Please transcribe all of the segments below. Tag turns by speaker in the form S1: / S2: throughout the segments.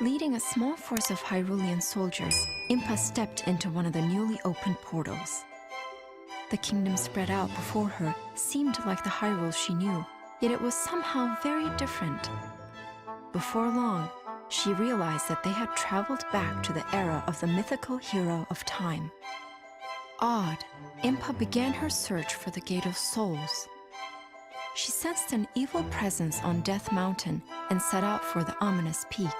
S1: Leading a small force of Hyrulean soldiers, Impa stepped into one of the newly opened portals. The kingdom spread out before her seemed like the Hyrule she knew, yet it was somehow very different. Before long, she realized that they had traveled back to the era of the mythical hero of time. Awed, Impa began her search for the Gate of Souls. She sensed an evil presence on Death Mountain and set out for the ominous peak.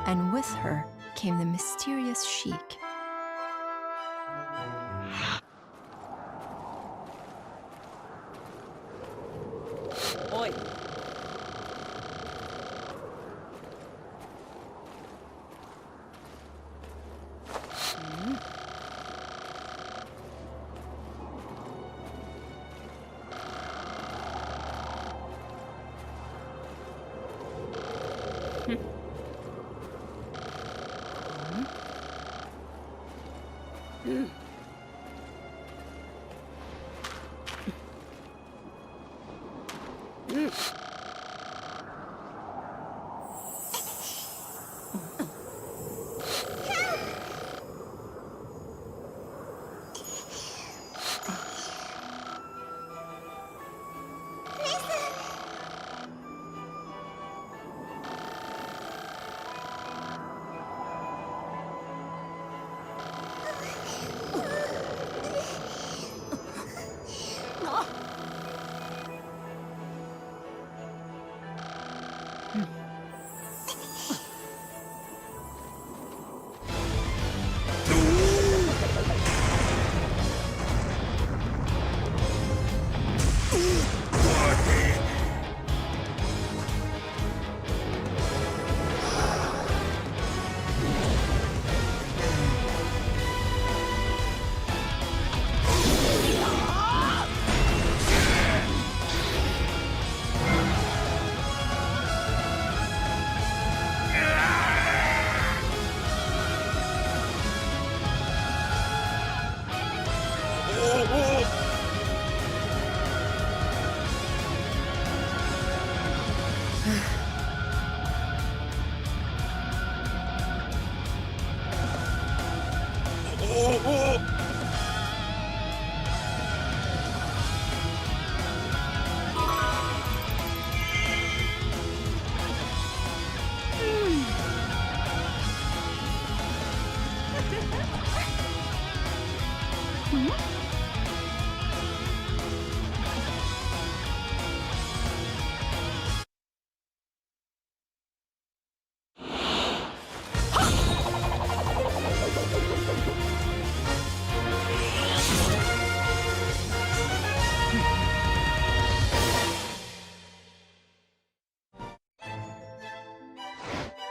S1: And with her came the mysterious Sheik.
S2: Oi!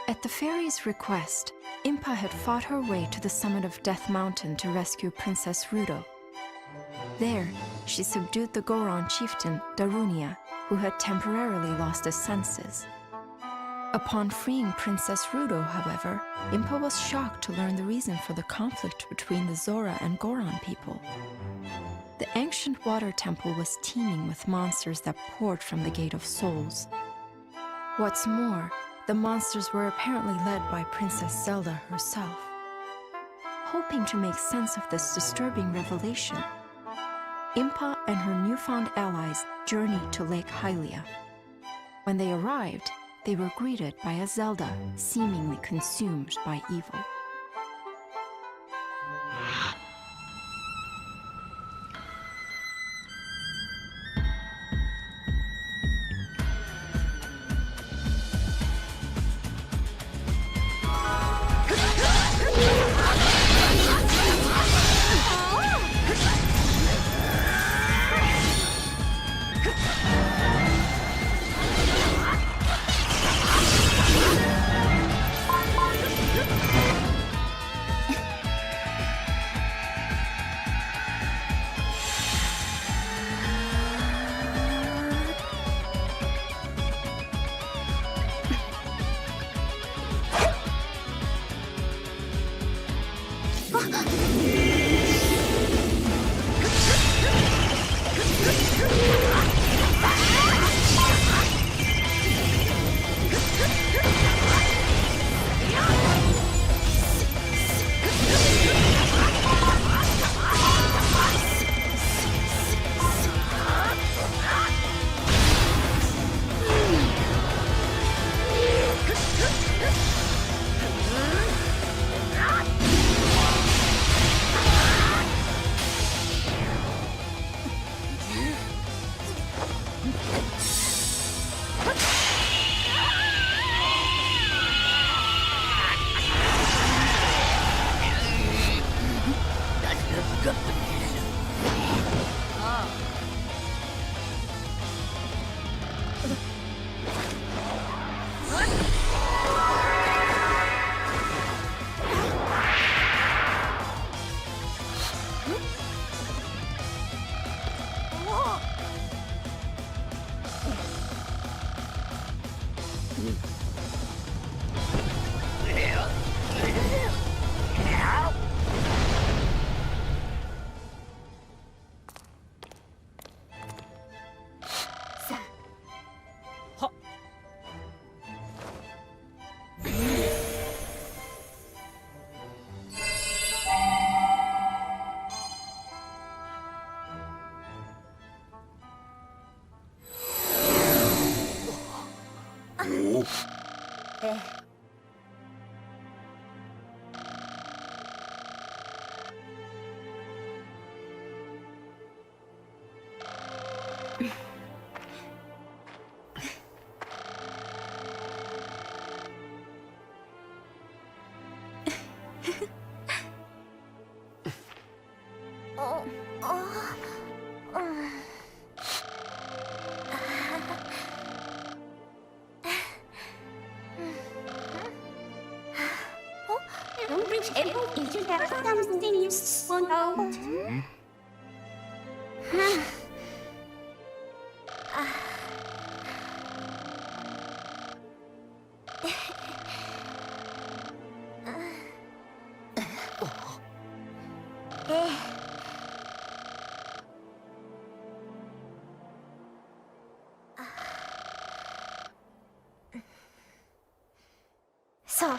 S1: At the fairy's request, Impa had fought her way to the summit of Death Mountain to rescue Princess Rudo. There, she subdued the Goron chieftain, Darunia, who had temporarily lost his senses. Upon freeing Princess Rudo, however, Impa was shocked to learn the reason for the conflict between the Zora and Goron people. The ancient water temple was teeming with monsters that poured from the Gate of Souls. What's more, the monsters were apparently led by Princess Zelda herself. Hoping to make sense of this disturbing revelation, Impa and her newfound allies journeyed to Lake Hylia. When they arrived, they were greeted by a Zelda seemingly consumed by evil.
S3: So.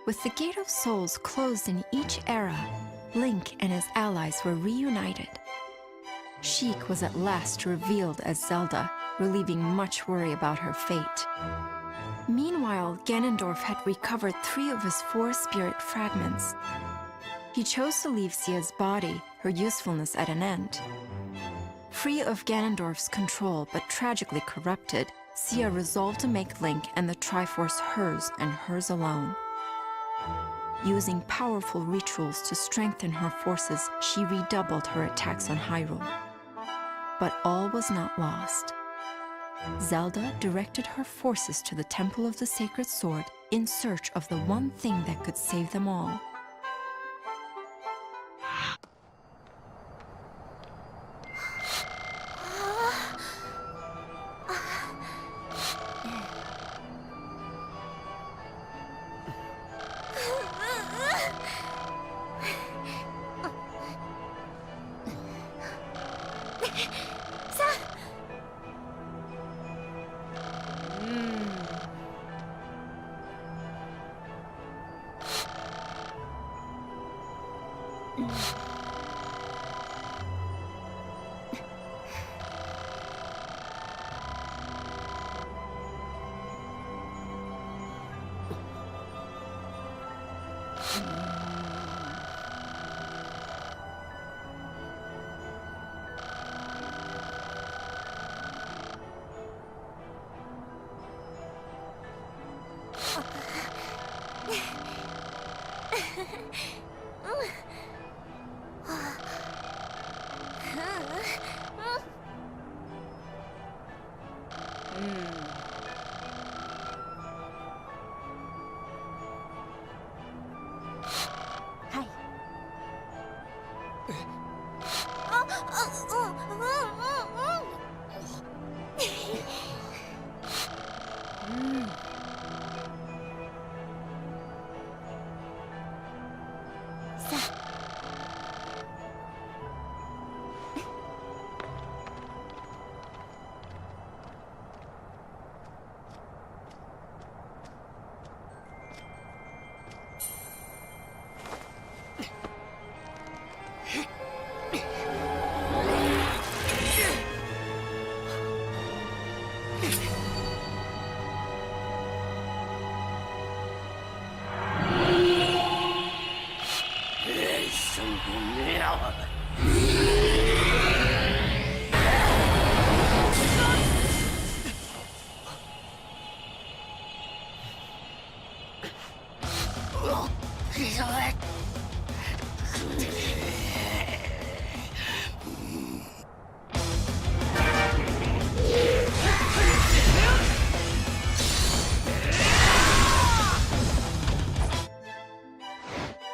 S1: With the Gate of Souls closed in each era, Link and his allies were reunited. Sheik was at last revealed as Zelda, relieving much worry about her fate. Meanwhile, Ganondorf had recovered 3 of his 4 spirit fragments. He chose to leave Sia's body, her usefulness at an end. Free of Ganondorf's control but tragically corrupted, Sia resolved to make Link and the Triforce hers and hers alone. Using powerful rituals to strengthen her forces, she redoubled her attacks on Hyrule. But all was not lost. Zelda directed her forces to the Temple of the Sacred Sword in search of the one thing that could save them all.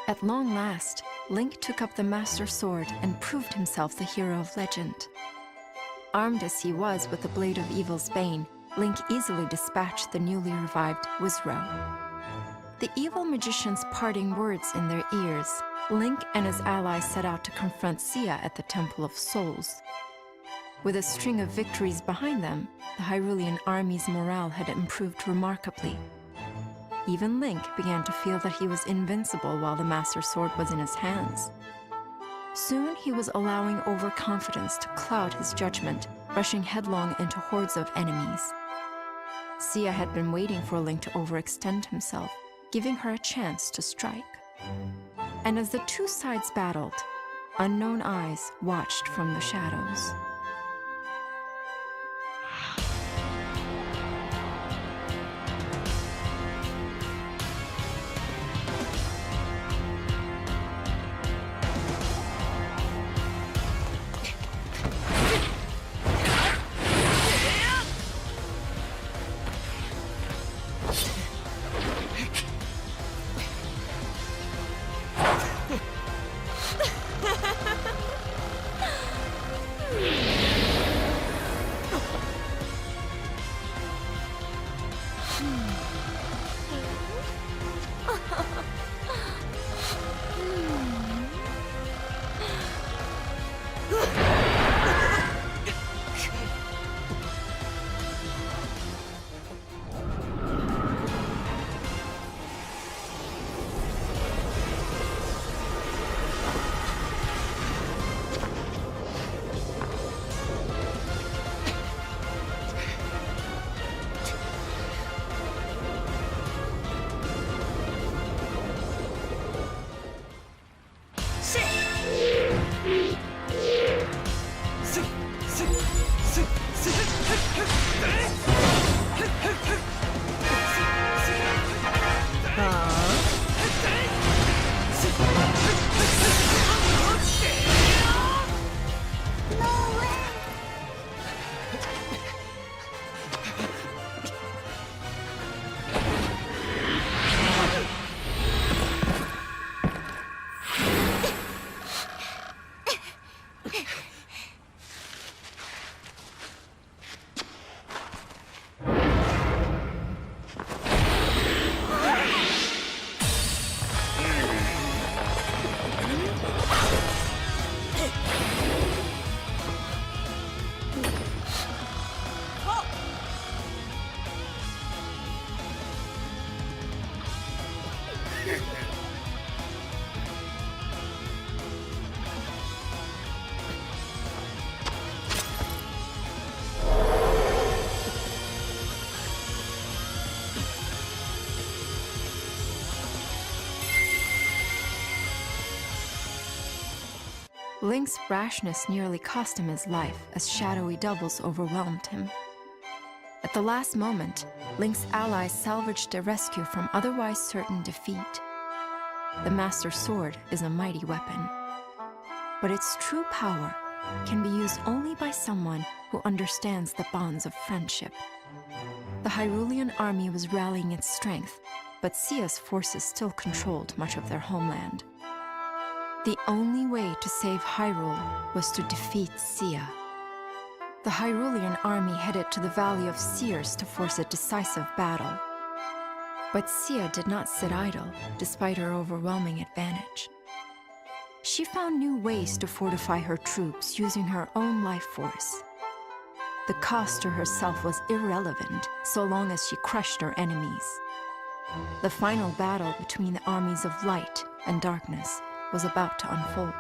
S1: At long last, Link took up the Master Sword and proved himself the hero of legend. Armed as he was with the Blade of Evil's Bane, Link easily dispatched the newly revived Wizrow. The evil magician's parting words in their ears, Link and his allies set out to confront Sia at the Temple of Souls. With a string of victories behind them, the Hyrulean army's morale had improved remarkably. Even Link began to feel that he was invincible while the Master Sword was in his hands. Soon he was allowing overconfidence to cloud his judgment, rushing headlong into hordes of enemies. Sia had been waiting for Link to overextend himself, giving her a chance to strike. And as the two sides battled, unknown eyes watched from the shadows. Link's rashness nearly cost him his life as shadowy doubles overwhelmed him. At the last moment, Link's allies salvaged a rescue from otherwise certain defeat. The Master Sword is a mighty weapon, but its true power can be used only by someone who understands the bonds of friendship. The Hyrulean army was rallying its strength, but Sia's forces still controlled much of their homeland. The only way to save Hyrule was to defeat Sia. The Hyrulean army headed to the Valley of Seers to force a decisive battle. But Sia did not sit idle, despite her overwhelming advantage. She found new ways to fortify her troops using her own life force. The cost to herself was irrelevant so long as she crushed her enemies. The final battle between the armies of light and darkness was about to unfold.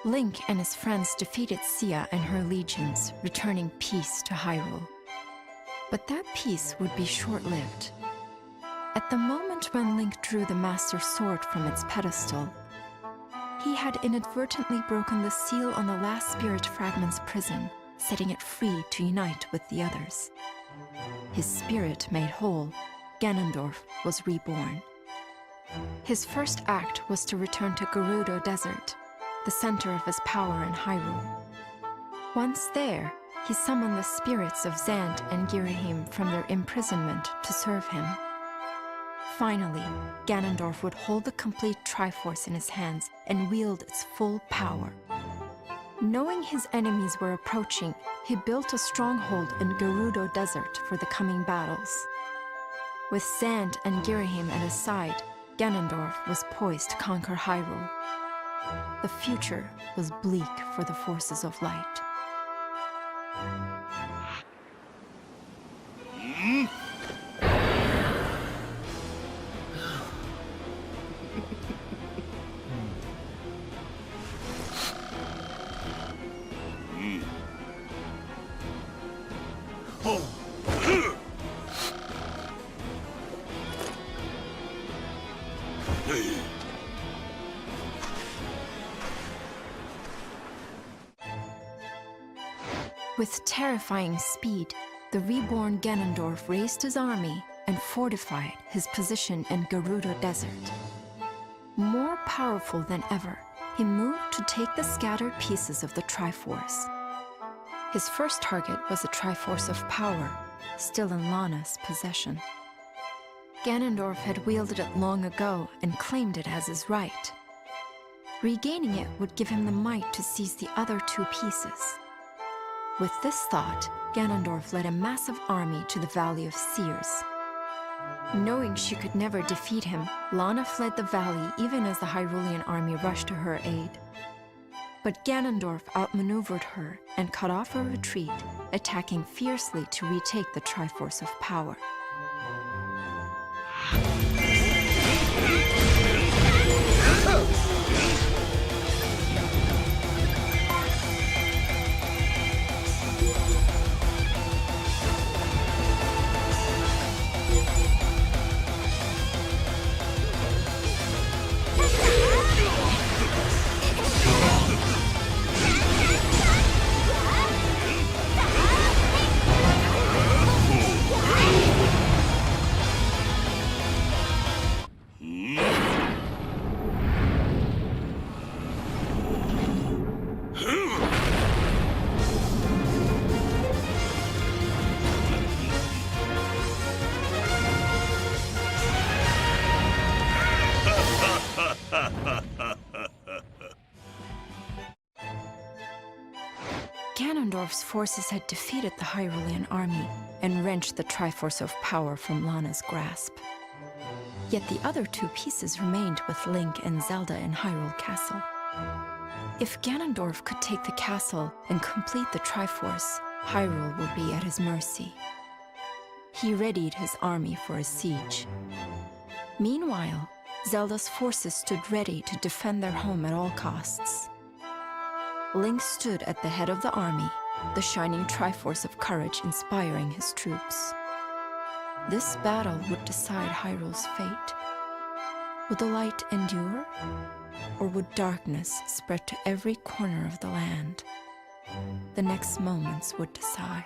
S1: Link and his friends defeated Sia and her legions, returning peace to Hyrule. But that peace would be short-lived. At the moment when Link drew the Master Sword from its pedestal, he had inadvertently broken the seal on the last spirit fragment's prison, setting it free to unite with the others. His spirit made whole, Ganondorf was reborn. His first act was to return to Gerudo Desert, the center of his power in Hyrule. Once there, he summoned the spirits of Zant and Girahim from their imprisonment to serve him. Finally, Ganondorf would hold the complete Triforce in his hands and wield its full power. Knowing his enemies were approaching, he built a stronghold in Gerudo Desert for the coming battles. With Zant and Girahim at his side, Ganondorf was poised to conquer Hyrule. The future was bleak for the forces of light. With terrifying speed, the reborn Ganondorf raised his army and fortified his position in Gerudo Desert. More powerful than ever, he moved to take the scattered pieces of the Triforce. His first target was a Triforce of Power, still in Lana's possession. Ganondorf had wielded it long ago and claimed it as his right. Regaining it would give him the might to seize the other two pieces. With this thought, Ganondorf led a massive army to the Valley of Seers. Knowing she could never defeat him, Lana fled the valley even as the Hyrulean army rushed to her aid. But Ganondorf outmaneuvered her and cut off her retreat, attacking fiercely to retake the Triforce of Power. Ganondorf's forces had defeated the Hyrulean army and wrenched the Triforce of Power from Lana's grasp. Yet the other two pieces remained with Link and Zelda in Hyrule Castle. If Ganondorf could take the castle and complete the Triforce, Hyrule would be at his mercy. He readied his army for a siege. Meanwhile, Zelda's forces stood ready to defend their home at all costs. Link stood at the head of the army, the shining Triforce of courage inspiring his troops. This battle would decide Hyrule's fate. Would the light endure, or would darkness spread to every corner of the land? The next moments would decide.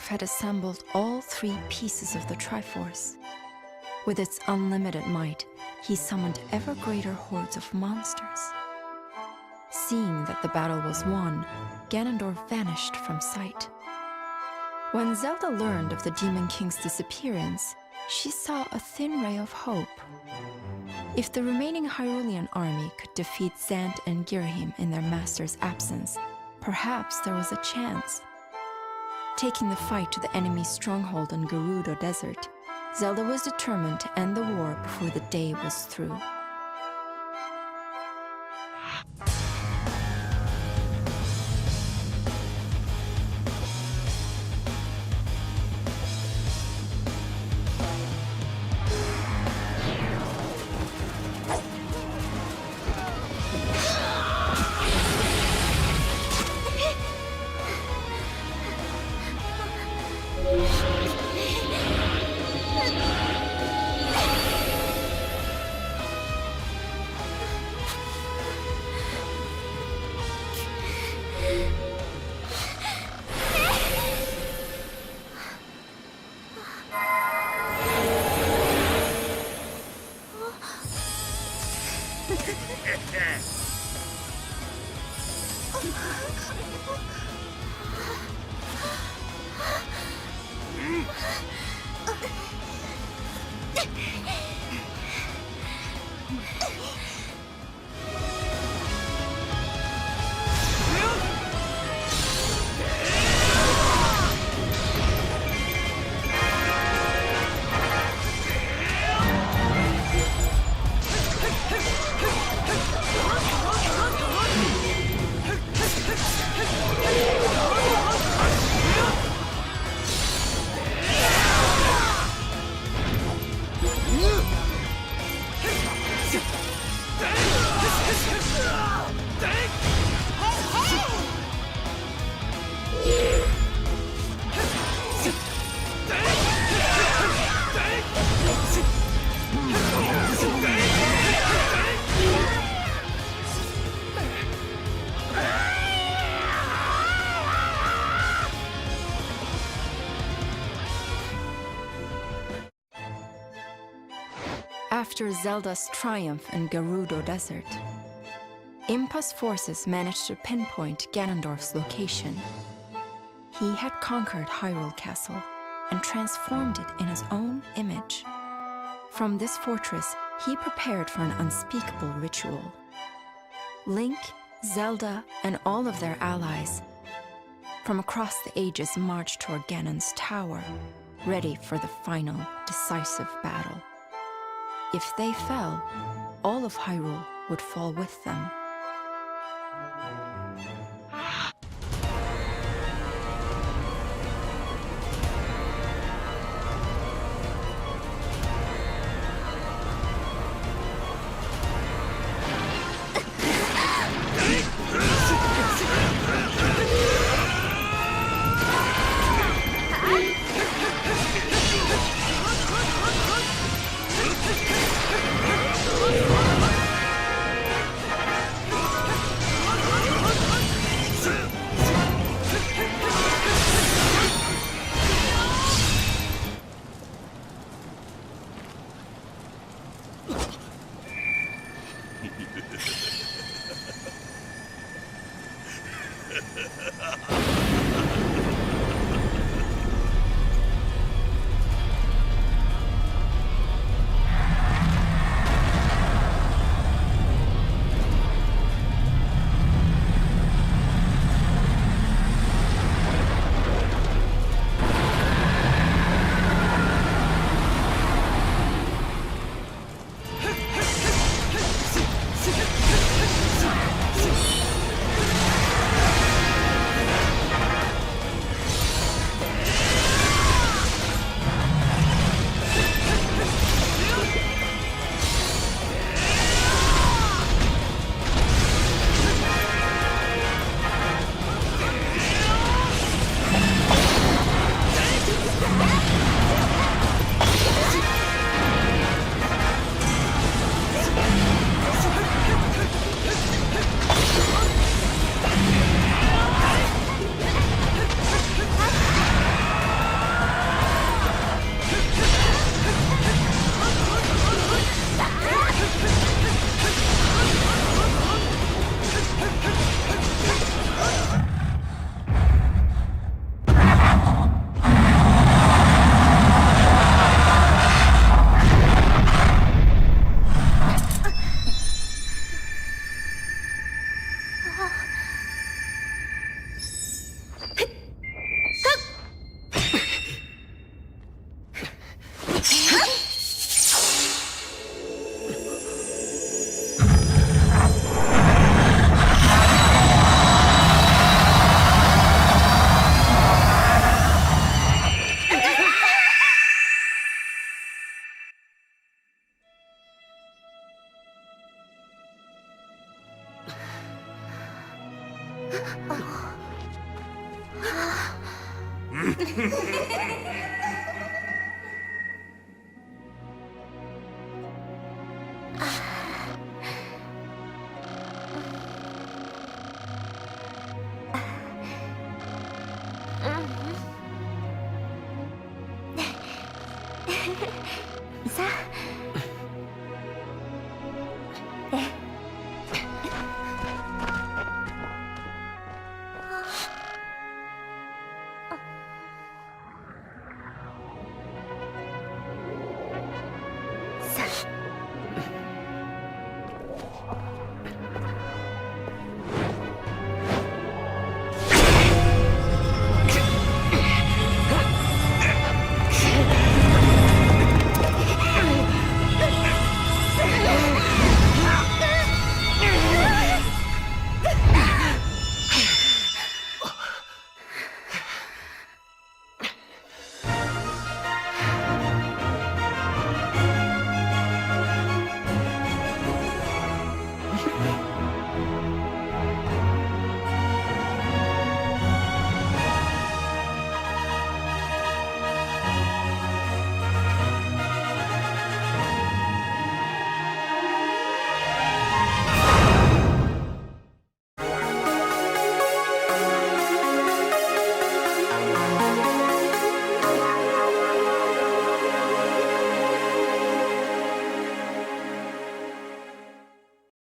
S1: Ganondorf had assembled all 3 pieces of the Triforce. With its unlimited might, he summoned ever greater hordes of monsters. Seeing that the battle was won, Ganondorf vanished from sight. When Zelda learned of the Demon King's disappearance, she saw a thin ray of hope. If the remaining Hyrulean army could defeat Zant and Girahim in their master's absence, perhaps there was a chance. Taking the fight to the enemy's stronghold in Gerudo Desert, Zelda was determined to end the war before the day was through. After Zelda's triumph in Gerudo Desert, Impa's forces managed to pinpoint Ganondorf's location. He had conquered Hyrule Castle and transformed it in his own image. From this fortress, he prepared for an unspeakable ritual. Link, Zelda, and all of their allies from across the ages marched toward Ganon's tower, ready for the final, decisive battle. If they fell, all of Hyrule would fall with them.
S3: さあ